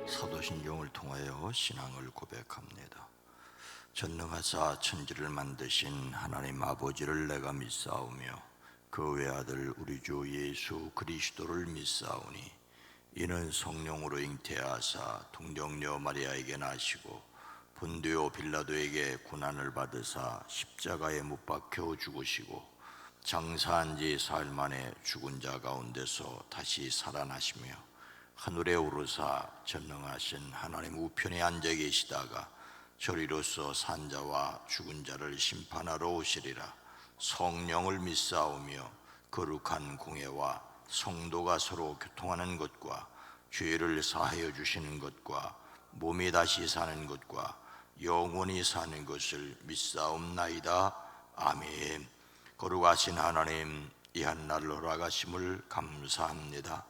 사도신경을 통하여 신앙을 고백합니다. 전능하사 천지를 만드신 하나님 아버지를 내가 믿사오며 그 외아들 우리 주 예수 그리스도를 믿사오니 이는 성령으로 잉태하사 동정녀 마리아에게 나시고 본디오 빌라도에게 고난을 받으사 십자가에 못 박혀 죽으시고 장사한 지 사흘 만에 죽은 자 가운데서 다시 살아나시며 하늘에 오르사 전능하신 하나님 우편에 앉아 계시다가 저리로서 산자와 죽은 자를 심판하러 오시리라. 성령을 믿사오며 거룩한 공회와 성도가 서로 교통하는 것과 죄를 사하여 주시는 것과 몸이 다시 사는 것과 영원히 사는 것을 믿사옵나이다. 아멘. 거룩하신 하나님, 이 한날을 허락하심을 감사합니다.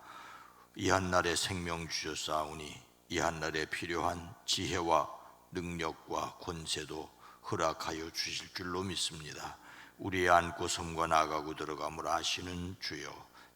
이 한날에 생명 주셨사오니 이 한날에 필요한 지혜와 능력과 권세도 허락하여 주실 줄로 믿습니다. 우리의 안고 섬과 나가고 들어감을 아시는 주여,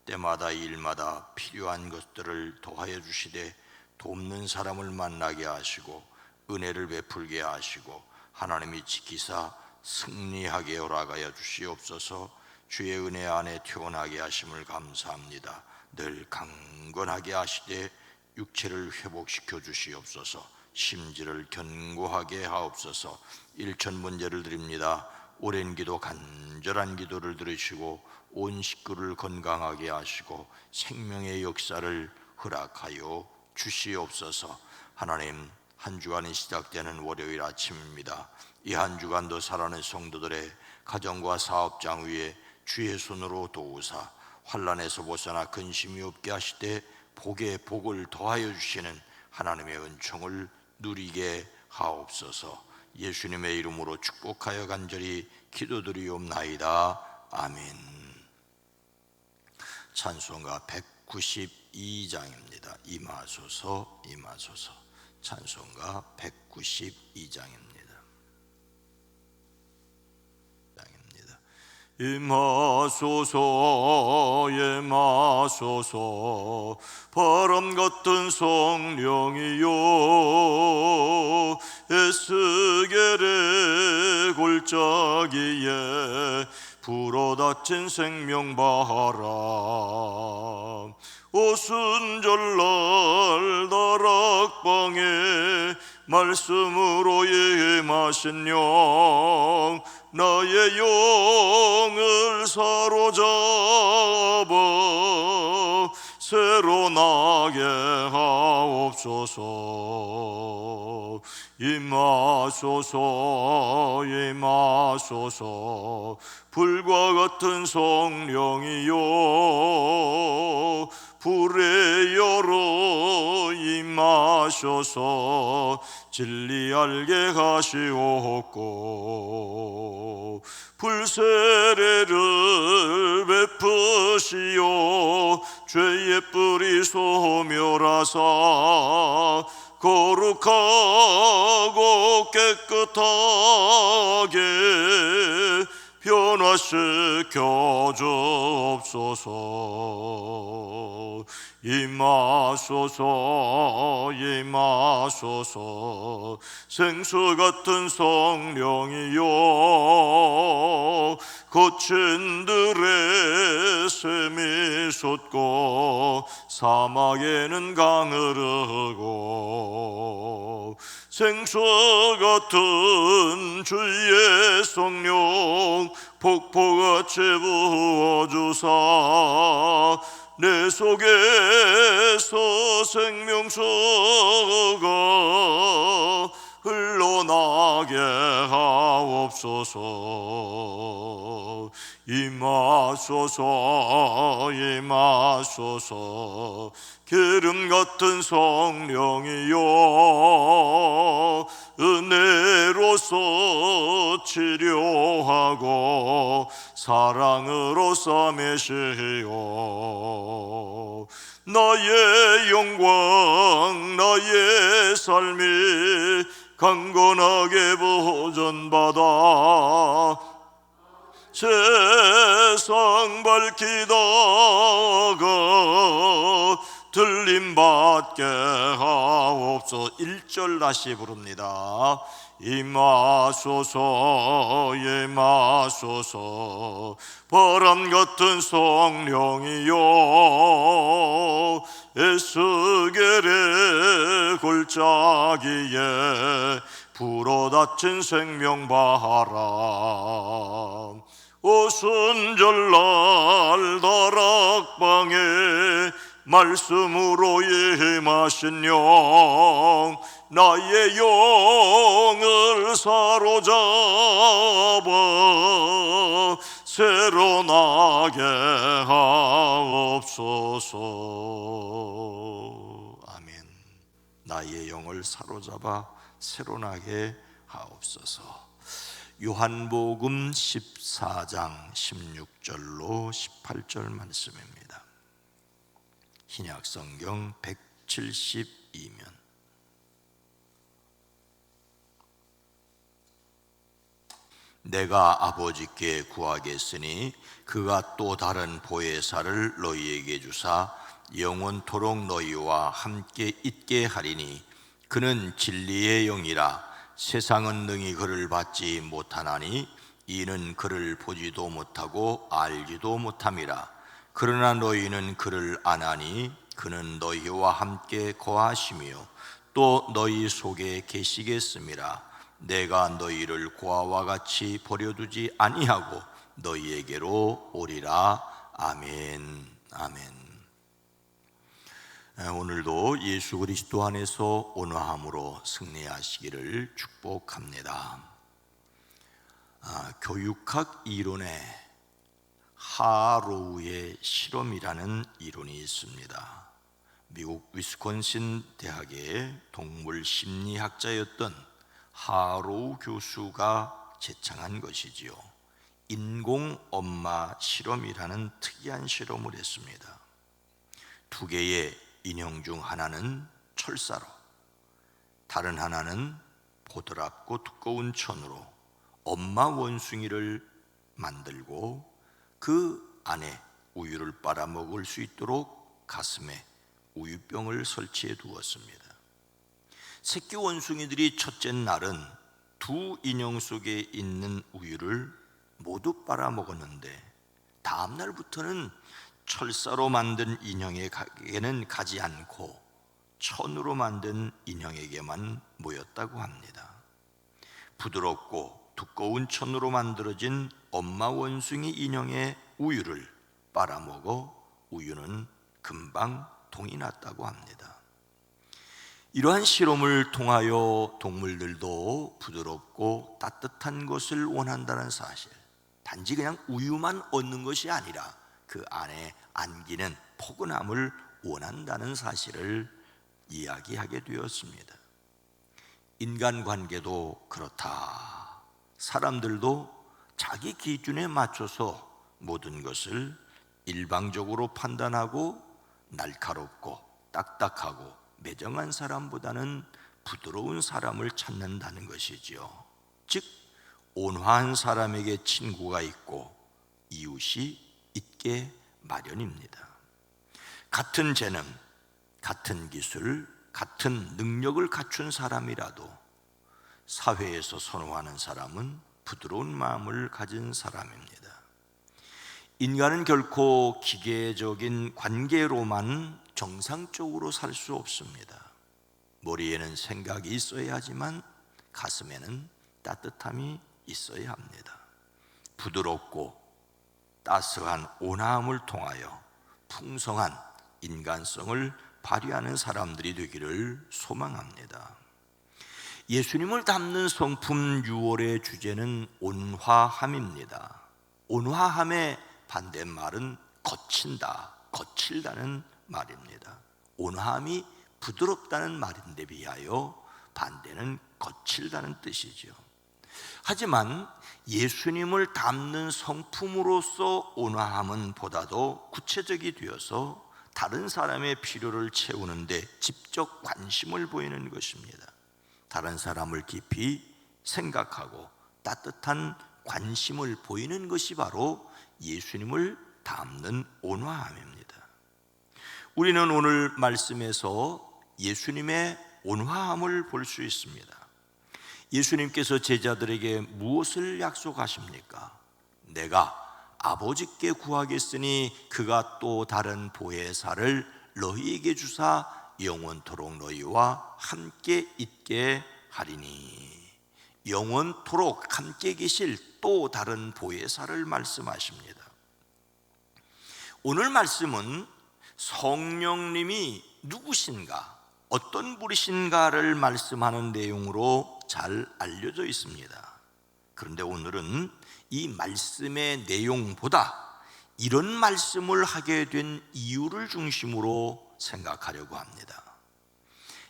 때마다 일마다 필요한 것들을 더하여 주시되 돕는 사람을 만나게 하시고 은혜를 베풀게 하시고 하나님이 지키사 승리하게 허락하여 주시옵소서. 주의 은혜 안에 태어나게 하심을 감사합니다. 늘 강건하게 하시되 육체를 회복시켜 주시옵소서. 심지를 견고하게 하옵소서. 일천문제를 드립니다. 오랜 기도 간절한 기도를 들으시고 온 식구를 건강하게 하시고 생명의 역사를 허락하여 주시옵소서. 하나님, 한 주간이 시작되는 월요일 아침입니다. 이 한 주간도 살아가는 성도들의 가정과 사업장 위에 주의 손으로 도우사 환난에서 벗어나 근심이 없게 하시되 복에 복을 더하여 주시는 하나님의 은총을 누리게 하옵소서. 예수님의 이름으로 축복하여 간절히 기도드리옵나이다. 아멘. 찬송가 192장입니다. 임하소서 임하소서. 찬송가 192장입니다. 임하소서 임하소서 바람 같은 성령이여 에스겔의 골짜기에 불어닥친 생명바람 오순절날 다락방에 말씀으로 임하신 영 나의 영을 사로잡아 새로 나게 하옵소서. 임하소서 임하소서 불과 같은 성령이여 불에 열어 임하셔서 진리 알게 하시옵고 불세례를 베푸시오 죄의 뿌리 소멸하사 거룩하고 깨끗하게 변화시켜 주옵소서. 임하소서 임하소서 생수 같은 성령이여 거친 들에 샘이 솟고 사막에는 강 흐르고 생수 같은 주의 성령 폭포같이 부어주사 내 속에서 생명수가 흘러나게 하옵소서. 임하소서 임하소서 기름 같은 성령이여 은혜로서 치료하고 사랑으로 싸매시오 나의 영광 나의 삶이 강건하게 보존받아 세상 밝히다가 들림받게 하옵소서. 1절 다시 부릅니다. 임하소서 임하소서 바람같은 성령이여 에스겔의 골짜기에 불어닥친 생명바람 오순절날 다락방에 말씀으로 임하신 영 나의 영을 사로잡아 새로 나게 하옵소서. 아멘. 나의 영을 사로잡아 새로 나게 하옵소서. 요한복음 14장 16절로 18절 말씀입니다. 신약성경 172면 내가 아버지께 구하겠으니 그가 또 다른 보혜사를 너희에게 주사 영원토록 너희와 함께 있게 하리니 그는 진리의 영이라 세상은 능히 그를 받지 못하나니 이는 그를 보지도 못하고 알지도 못함이라. 그러나 너희는 그를 아나니 그는 너희와 함께 거하시며 또 너희 속에 계시겠음이라. 내가 너희를 고아와 같이 버려두지 아니하고 너희에게로 오리라. 아멘. 아멘. 오늘도 예수 그리스도 안에서 온화함으로 승리하시기를 축복합니다. 교육학 이론에 하로우의 실험이라는 이론이 있습니다. 미국 위스콘신 대학의 동물 심리학자였던 하로우 교수가 제창한 것이지요. 인공 엄마 실험이라는 특이한 실험을 했습니다. 두 개의 인형 중 하나는 철사로, 다른 하나는 보드랍고 두꺼운 천으로 엄마 원숭이를 만들고 그 안에 우유를 빨아먹을 수 있도록 가슴에 우유병을 설치해 두었습니다. 새끼 원숭이들이 첫째 날은 두 인형 속에 있는 우유를 모두 빨아먹었는데 다음 날부터는 철사로 만든 인형에게는 가지 않고 천으로 만든 인형에게만 모였다고 합니다. 부드럽고 두꺼운 천으로 만들어진 엄마 원숭이 인형의 우유를 빨아먹어 우유는 금방 동이 났다고 합니다. 이러한 실험을 통하여 동물들도 부드럽고 따뜻한 것을 원한다는 사실, 단지 그냥 우유만 얻는 것이 아니라 그 안에 안기는 포근함을 원한다는 사실을 이야기하게 되었습니다. 인간관계도 그렇다. 사람들도 자기 기준에 맞춰서 모든 것을 일방적으로 판단하고 날카롭고 딱딱하고 매정한 사람보다는 부드러운 사람을 찾는다는 것이지요. 즉 온화한 사람에게 친구가 있고 이웃이 있게 마련입니다. 같은 재능, 같은 기술, 같은 능력을 갖춘 사람이라도 사회에서 선호하는 사람은 부드러운 마음을 가진 사람입니다. 인간은 결코 기계적인 관계로만 정상적으로 살 수 없습니다. 머리에는 생각이 있어야 하지만 가슴에는 따뜻함이 있어야 합니다. 부드럽고 따스한 온화함을 통하여 풍성한 인간성을 발휘하는 사람들이 되기를 소망합니다. 예수님을 담는 성품 6월의 주제는 온화함입니다. 온화함의 반대말은 거친다, 거칠다는 말입니다. 온화함이 부드럽다는 말인데 비하여 반대는 거칠다는 뜻이죠. 하지만 예수님을 담는 성품으로서 온화함은 보다도 구체적이 되어서 다른 사람의 필요를 채우는데 직접 관심을 보이는 것입니다. 다른 사람을 깊이 생각하고 따뜻한 관심을 보이는 것이 바로 예수님을 담는 온화함입니다. 우리는 오늘 말씀에서 예수님의 온화함을 볼 수 있습니다. 예수님께서 제자들에게 무엇을 약속하십니까? 내가 아버지께 구하겠으니 그가 또 다른 보혜사를 너희에게 주사 영원토록 너희와 함께 있게 하리니. 영원토록 함께 계실 또 다른 보혜사를 말씀하십니다. 오늘 말씀은 성령님이 누구신가, 어떤 분이신가를 말씀하는 내용으로 잘 알려져 있습니다. 그런데 오늘은 이 말씀의 내용보다 이런 말씀을 하게 된 이유를 중심으로 생각하려고 합니다.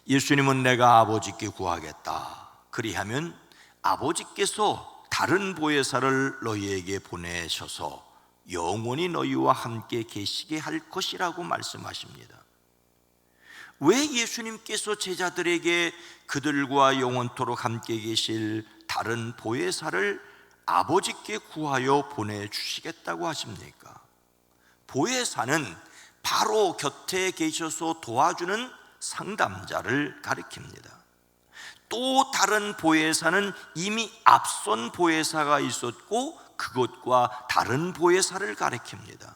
예수님은 내가 아버지께 구하겠다, 그리하면 아버지께서 다른 보혜사를 너희에게 보내셔서 영원히 너희와 함께 계시게 할 것이라고 말씀하십니다. 왜 예수님께서 제자들에게 그들과 영원토록 함께 계실 다른 보혜사를 아버지께 구하여 보내주시겠다고 하십니까? 보혜사는 바로 곁에 계셔서 도와주는 상담자를 가리킵니다. 또 다른 보혜사는 이미 앞선 보혜사가 있었고 그것과 다른 보혜사를 가리킵니다.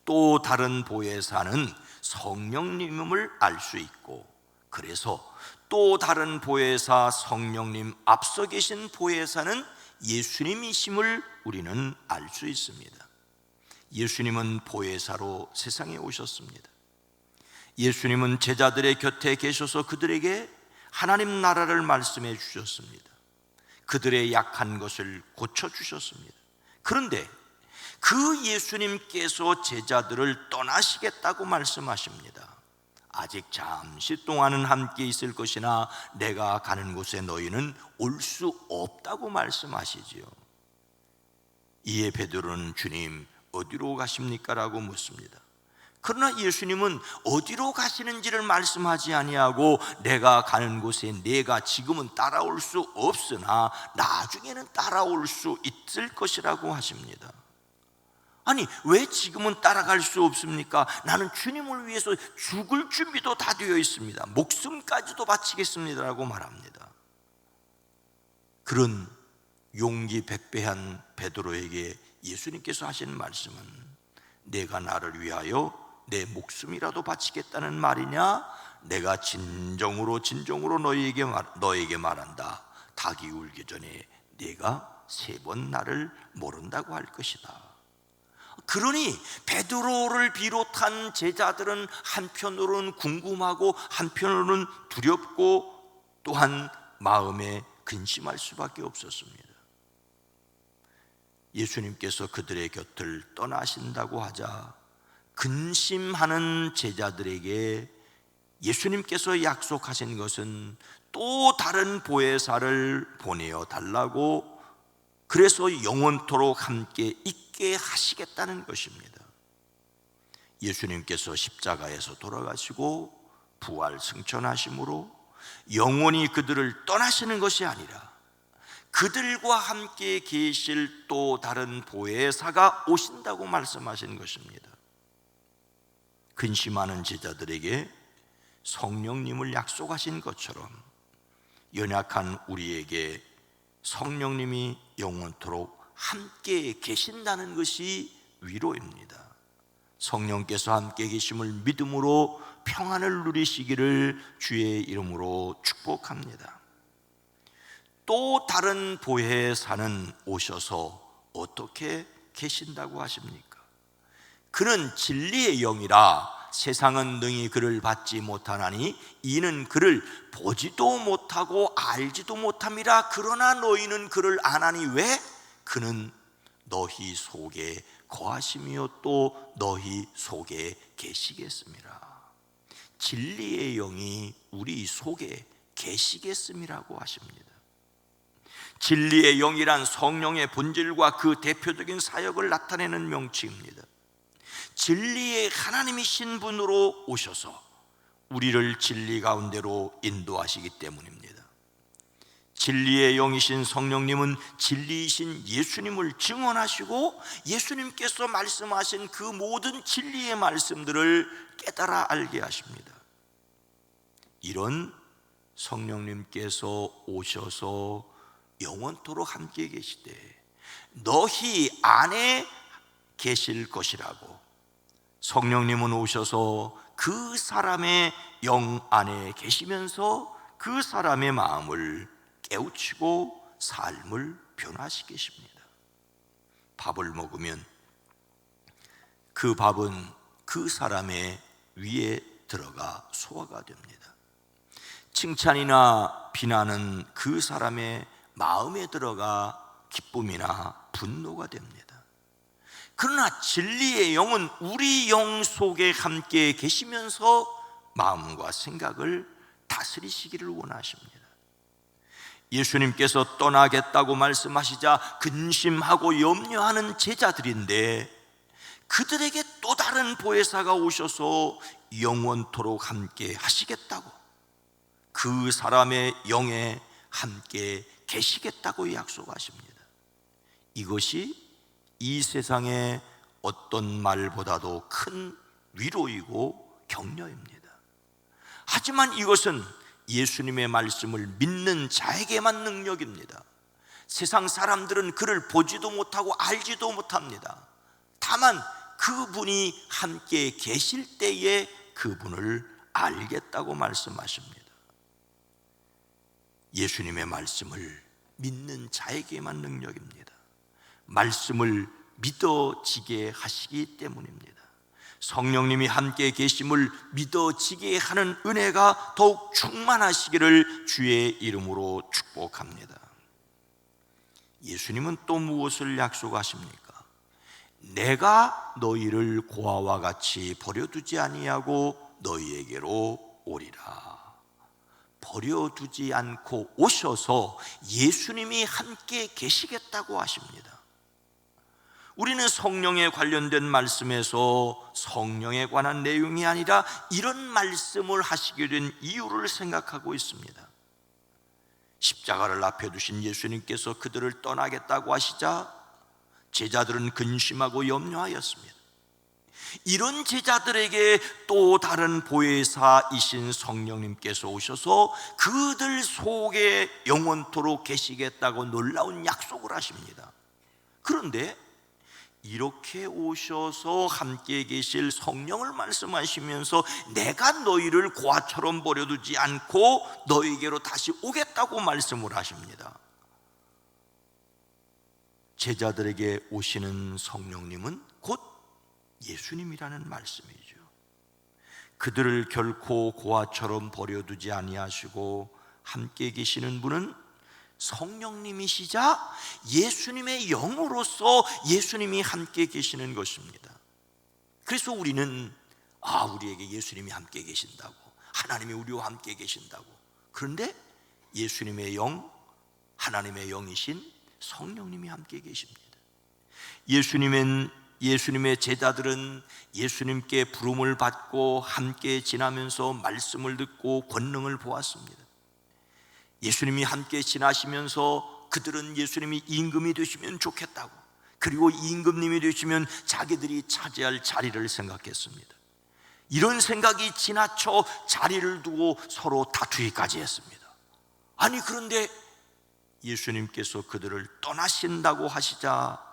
또 다른 보혜사는 성령님을 알 수 있고, 그래서 또 다른 보혜사 성령님 앞서 계신 보혜사는 예수님이심을 우리는 알 수 있습니다. 예수님은 보혜사로 세상에 오셨습니다. 예수님은 제자들의 곁에 계셔서 그들에게 하나님 나라를 말씀해 주셨습니다. 그들의 약한 것을 고쳐주셨습니다. 그런데 그 예수님께서 제자들을 떠나시겠다고 말씀하십니다. 아직 잠시 동안은 함께 있을 것이나 내가 가는 곳에 너희는 올 수 없다고 말씀하시지요. 이에 베드로는 주님 어디로 가십니까? 라고 묻습니다. 그러나 예수님은 어디로 가시는지를 말씀하지 아니하고 내가 가는 곳에 내가 지금은 따라올 수 없으나 나중에는 따라올 수 있을 것이라고 하십니다. 아니, 왜 지금은 따라갈 수 없습니까? 나는 주님을 위해서 죽을 준비도 다 되어 있습니다. 목숨까지도 바치겠습니다라고 말합니다. 그런 용기 백배한 베드로에게 예수님께서 하신 말씀은 내가 나를 위하여 내 목숨이라도 바치겠다는 말이냐? 내가 진정으로 너에게 말한다. 닭이 울기 전에 네가 3번 나를 모른다고 할 것이다. 그러니 베드로를 비롯한 제자들은 한편으로는 궁금하고 한편으로는 두렵고 또한 마음에 근심할 수밖에 없었습니다. 예수님께서 그들의 곁을 떠나신다고 하자 근심하는 제자들에게 예수님께서 약속하신 것은 또 다른 보혜사를 보내어 달라고, 그래서 영원토록 함께 있게 하시겠다는 것입니다. 예수님께서 십자가에서 돌아가시고 부활 승천하심으로 영원히 그들을 떠나시는 것이 아니라 그들과 함께 계실 또 다른 보혜사가 오신다고 말씀하신 것입니다. 근심하는 제자들에게 성령님을 약속하신 것처럼 연약한 우리에게 성령님이 영원토록 함께 계신다는 것이 위로입니다. 성령께서 함께 계심을 믿음으로 평안을 누리시기를 주의 이름으로 축복합니다. 또 다른 보혜사는 오셔서 어떻게 계신다고 하십니까? 그는 진리의 영이라 세상은 능히 그를 받지 못하나니 이는 그를 보지도 못하고 알지도 못함이라. 그러나 너희는 그를 아나니 왜? 그는 너희 속에 거하시며 또 너희 속에 계시겠음이라. 진리의 영이 우리 속에 계시겠음이라고 하십니다. 진리의 영이란 성령의 본질과 그 대표적인 사역을 나타내는 명칭입니다. 진리의 하나님이신 분으로 오셔서 우리를 진리 가운데로 인도하시기 때문입니다. 진리의 영이신 성령님은 진리이신 예수님을 증언하시고 예수님께서 말씀하신 그 모든 진리의 말씀들을 깨달아 알게 하십니다. 이런 성령님께서 오셔서 영원토록 함께 계시되 너희 안에 계실 것이라고, 성령님은 오셔서 그 사람의 영 안에 계시면서 그 사람의 마음을 깨우치고 삶을 변화시키게 하십니다. 밥을 먹으면 그 밥은 그 사람의 위에 들어가 소화가 됩니다. 칭찬이나 비난은 그 사람의 마음에 들어가 기쁨이나 분노가 됩니다. 그러나 진리의 영은 우리 영 속에 함께 계시면서 마음과 생각을 다스리시기를 원하십니다. 예수님께서 떠나겠다고 말씀하시자 근심하고 염려하는 제자들인데 그들에게 또 다른 보혜사가 오셔서 영원토록 함께 하시겠다고, 그 사람의 영에 함께 계시겠다고 약속하십니다. 이것이 이 세상의 어떤 말보다도 큰 위로이고 격려입니다. 하지만 이것은 예수님의 말씀을 믿는 자에게만 능력입니다. 세상 사람들은 그를 보지도 못하고 알지도 못합니다. 다만 그분이 함께 계실 때에 그분을 알겠다고 말씀하십니다. 예수님의 말씀을 믿는 자에게만 능력입니다. 말씀을 믿어지게 하시기 때문입니다. 성령님이 함께 계심을 믿어지게 하는 은혜가 더욱 충만하시기를 주의 이름으로 축복합니다. 예수님은 또 무엇을 약속하십니까? 내가 너희를 고아와 같이 버려두지 아니하고 너희에게로 오리라. 버려두지 않고 오셔서 예수님이 함께 계시겠다고 하십니다. 우리는 성령에 관련된 말씀에서 성령에 관한 내용이 아니라 이런 말씀을 하시게 된 이유를 생각하고 있습니다. 십자가를 앞에 두신 예수님께서 그들을 떠나겠다고 하시자 제자들은 근심하고 염려하였습니다. 이런 제자들에게 또 다른 보혜사이신 성령님께서 오셔서 그들 속에 영원토록 계시겠다고 놀라운 약속을 하십니다. 그런데 이렇게 오셔서 함께 계실 성령을 말씀하시면서 내가 너희를 고아처럼 버려두지 않고 너희에게로 다시 오겠다고 말씀을 하십니다. 제자들에게 오시는 성령님은 곧 예수님이라는 말씀이죠. 그들을 결코 고아처럼 버려두지 아니하시고 함께 계시는 분은 성령님이시자 예수님의 영으로서 예수님이 함께 계시는 것입니다. 그래서 우리는 우리에게 예수님이 함께 계신다고, 하나님이 우리와 함께 계신다고. 그런데 예수님의 영, 하나님의 영이신 성령님이 함께 계십니다. 예수님의 제자들은 예수님께 부름을 받고 함께 지나면서 말씀을 듣고 권능을 보았습니다. 예수님이 함께 지나시면서 그들은 예수님이 임금이 되시면 좋겠다고, 그리고 임금님이 되시면 자기들이 차지할 자리를 생각했습니다. 이런 생각이 지나쳐 자리를 두고 서로 다투기까지 했습니다. 그런데 예수님께서 그들을 떠나신다고 하시자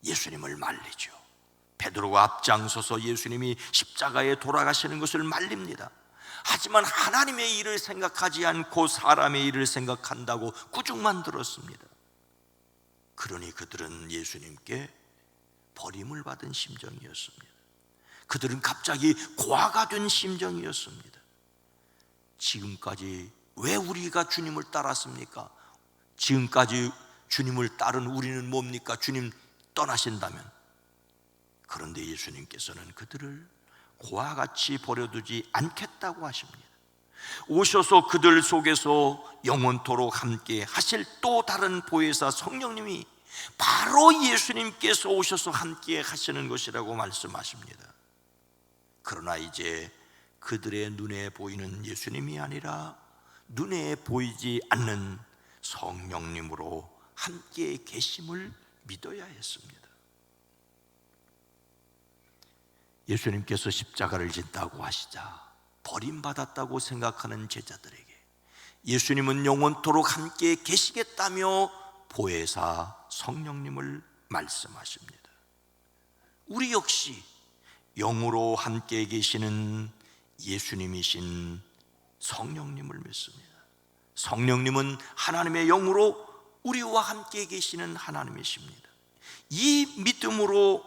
예수님을 말리죠. 베드로가 앞장서서 예수님이 십자가에 돌아가시는 것을 말립니다. 하지만 하나님의 일을 생각하지 않고 사람의 일을 생각한다고 꾸중만 들었습니다. 그러니 그들은 예수님께 버림을 받은 심정이었습니다. 그들은 갑자기 고아가 된 심정이었습니다. 지금까지 왜 우리가 주님을 따랐습니까? 지금까지 주님을 따른 우리는 뭡니까? 주님 떠나신다면. 그런데 예수님께서는 그들을 고아같이 버려두지 않겠다고 하십니다. 오셔서 그들 속에서 영원토록 함께 하실 또 다른 보혜사 성령님이 바로 예수님께서 오셔서 함께 하시는 것이라고 말씀하십니다. 그러나 이제 그들의 눈에 보이는 예수님이 아니라 눈에 보이지 않는 성령님으로 함께 계심을 믿어야 했습니다. 예수님께서 십자가를 진다고 하시자 버림받았다고 생각하는 제자들에게 예수님은 영원토록 함께 계시겠다며 보혜사 성령님을 말씀하십니다. 우리 역시 영으로 함께 계시는 예수님이신 성령님을 믿습니다. 성령님은 하나님의 영으로 우리와 함께 계시는 하나님이십니다. 이 믿음으로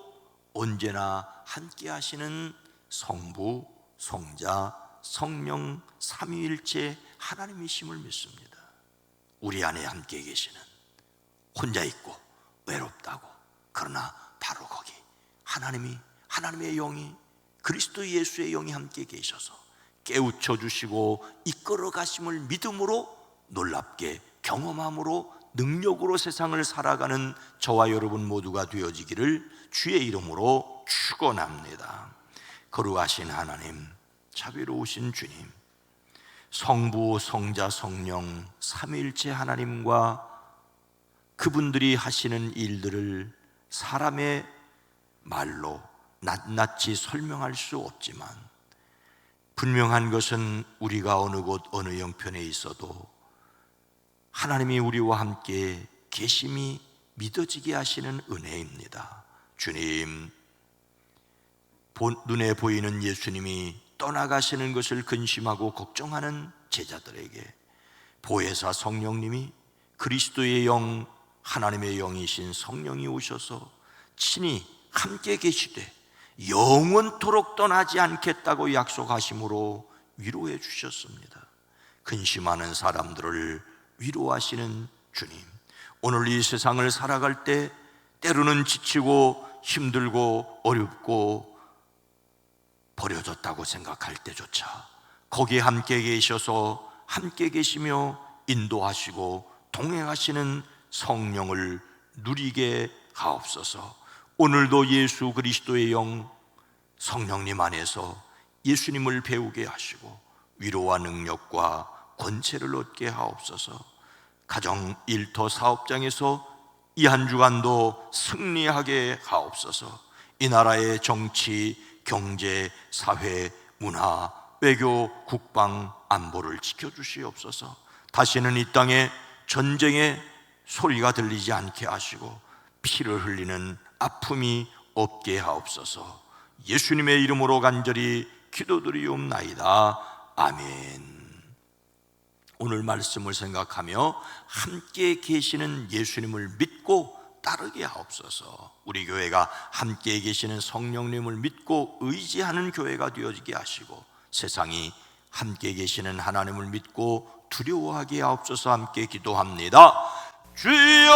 언제나 함께 하시는 성부, 성자, 성령 삼위일체 하나님이심을 믿습니다. 우리 안에 함께 계시는, 혼자 있고 외롭다고, 그러나 바로 거기 하나님의 영이, 그리스도 예수의 영이 함께 계셔서 깨우쳐 주시고 이끌어 가심을 믿음으로 놀랍게 경험함으로 능력으로 세상을 살아가는 저와 여러분 모두가 되어지기를 주의 이름으로 축원합니다. 거룩하신 하나님, 자비로우신 주님, 성부, 성자, 성령 삼위일체 하나님과 그분들이 하시는 일들을 사람의 말로 낱낱이 설명할 수 없지만 분명한 것은 우리가 어느 곳 어느 형편에 있어도 하나님이 우리와 함께 계심이 믿어지게 하시는 은혜입니다. 주님, 눈에 보이는 예수님이 떠나가시는 것을 근심하고 걱정하는 제자들에게 보혜사 성령님이, 그리스도의 영, 하나님의 영이신 성령이 오셔서 친히 함께 계시되 영원토록 떠나지 않겠다고 약속하심으로 위로해 주셨습니다. 근심하는 사람들을 위로하시는 주님, 오늘 이 세상을 살아갈 때 때로는 지치고 힘들고 어렵고 버려졌다고 생각할 때조차 거기에 함께 계셔서 함께 계시며 인도하시고 동행하시는 성령을 누리게 하옵소서. 오늘도 예수 그리스도의 영 성령님 안에서 예수님을 배우게 하시고 위로와 능력과 권세를 얻게 하옵소서. 가정, 일터, 사업장에서 이 한 주간도 승리하게 하옵소서. 이 나라의 정치, 경제, 사회, 문화, 외교, 국방, 안보를 지켜주시옵소서. 다시는 이 땅에 전쟁의 소리가 들리지 않게 하시고 피를 흘리는 아픔이 없게 하옵소서. 예수님의 이름으로 간절히 기도드리옵나이다. 아멘. 오늘 말씀을 생각하며 함께 계시는 예수님을 믿고 따르게 하옵소서. 우리 교회가 함께 계시는 성령님을 믿고 의지하는 교회가 되어지게 하시고 세상이 함께 계시는 하나님을 믿고 두려워하게 하옵소서. 함께 기도합니다. 주여